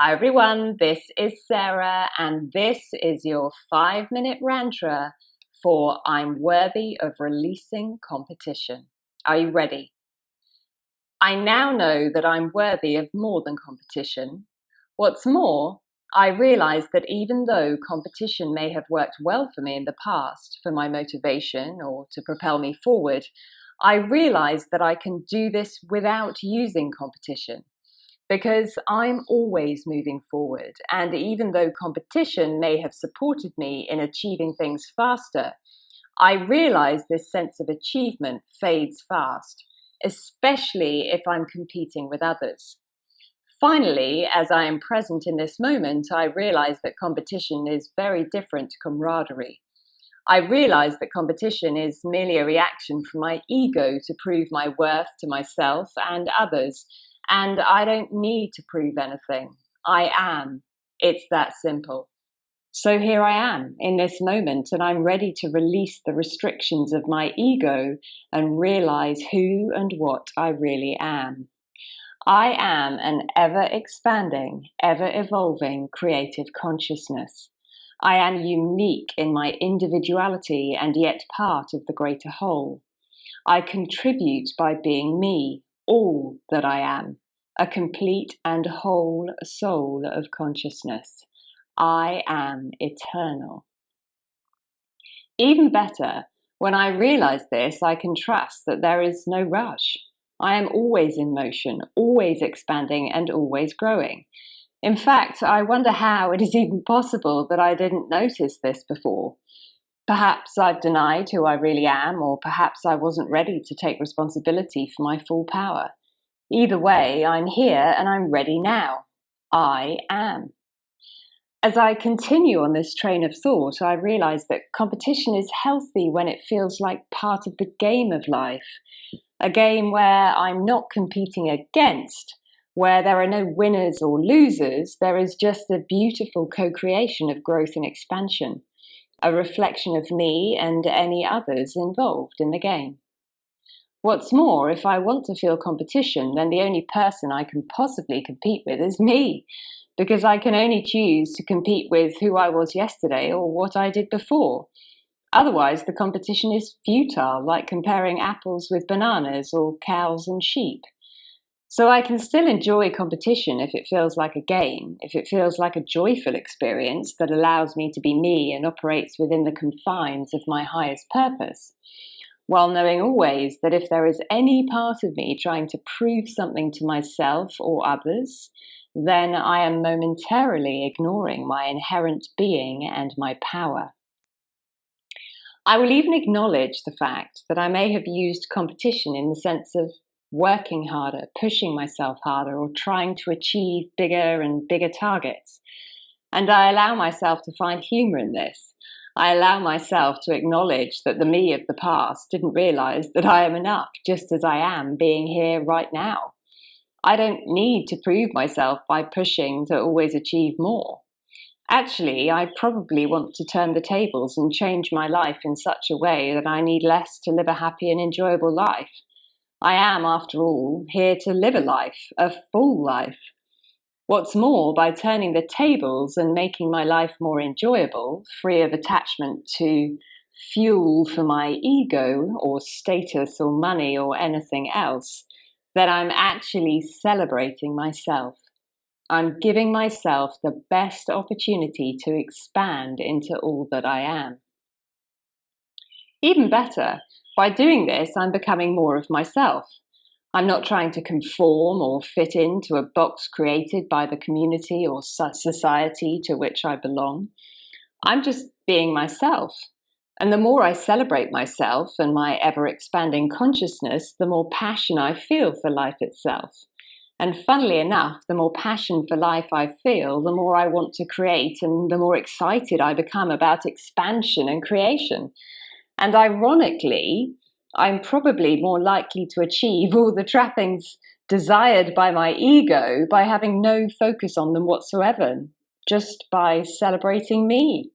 Hi everyone, this is Sarah and this is your 5-minute Rantra for I'm worthy of releasing competition. Are you ready? I now know that I'm worthy of more than competition. What's more, I realize that even though competition may have worked well for me in the past for my motivation or to propel me forward, I realize that I can do this without using competition. Because I'm always moving forward. And even though competition may have supported me in achieving things faster, I realize this sense of achievement fades fast, especially if I'm competing with others. Finally, as I am present in this moment, I realize that competition is very different to camaraderie. I realize that competition is merely a reaction from my ego to prove my worth to myself and others, and I don't need to prove anything. I am. It's that simple. So here I am in this moment, and I'm ready to release the restrictions of my ego and realize who and what I really am. I am an ever expanding, ever evolving creative consciousness. I am unique in my individuality and yet part of the greater whole. I contribute by being me, all that I am, a complete and whole soul of consciousness. I am eternal. Even better, when I realize this, I can trust that there is no rush. I am always in motion, always expanding, and always growing. In fact, I wonder how it is even possible that I didn't notice this before. Perhaps I've denied who I really am, or perhaps I wasn't ready to take responsibility for my full power. Either way, I'm here and I'm ready now. I am. As I continue on this train of thought, I realize that competition is healthy when it feels like part of the game of life. A game where I'm not competing against, where there are no winners or losers, there is just a beautiful co-creation of growth and expansion, a reflection of me and any others involved in the game. What's more, if I want to feel competition, then the only person I can possibly compete with is me, because I can only choose to compete with who I was yesterday or what I did before. Otherwise, the competition is futile, like comparing apples with bananas or cows and sheep. So I can still enjoy competition if it feels like a game, if it feels like a joyful experience that allows me to be me and operates within the confines of my highest purpose, while knowing always that if there is any part of me trying to prove something to myself or others, then I am momentarily ignoring my inherent being and my power. I will even acknowledge the fact that I may have used competition in the sense of working harder, pushing myself harder, or trying to achieve bigger and bigger targets. And I allow myself to find humor in this. I allow myself to acknowledge that the me of the past didn't realize that I am enough just as I am being here right now. I don't need to prove myself by pushing to always achieve more. Actually, I probably want to turn the tables and change my life in such a way that I need less to live a happy and enjoyable life. I am, after all, here to live a life, a full life. What's more, by turning the tables and making my life more enjoyable, free of attachment to fuel for my ego or status or money or anything else, then I'm actually celebrating myself. I'm giving myself the best opportunity to expand into all that I am. Even better, by doing this, I'm becoming more of myself. I'm not trying to conform or fit into a box created by the community or society to which I belong. I'm just being myself. And the more I celebrate myself and my ever-expanding consciousness, the more passion I feel for life itself. And funnily enough, the more passion for life I feel, the more I want to create and the more excited I become about expansion and creation. And ironically, I'm probably more likely to achieve all the trappings desired by my ego by having no focus on them whatsoever, just by celebrating me.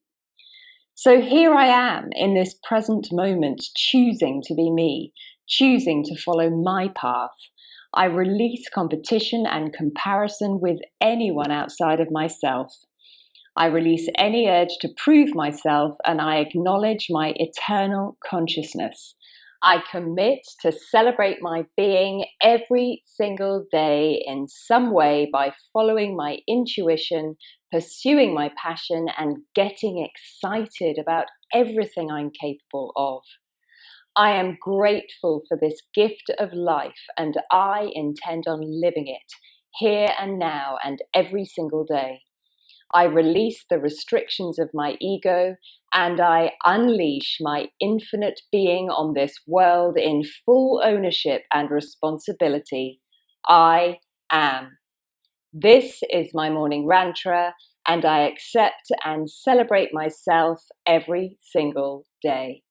So here I am in this present moment, choosing to be me, choosing to follow my path. I release competition and comparison with anyone outside of myself. I release any urge to prove myself, and I acknowledge my eternal consciousness. I commit to celebrate my being every single day in some way by following my intuition, pursuing my passion, and getting excited about everything I'm capable of. I am grateful for this gift of life, and I intend on living it here and now and every single day. I release the restrictions of my ego, and I unleash my infinite being on this world in full ownership and responsibility. I am. This is my morning Rantra, and I accept and celebrate myself every single day.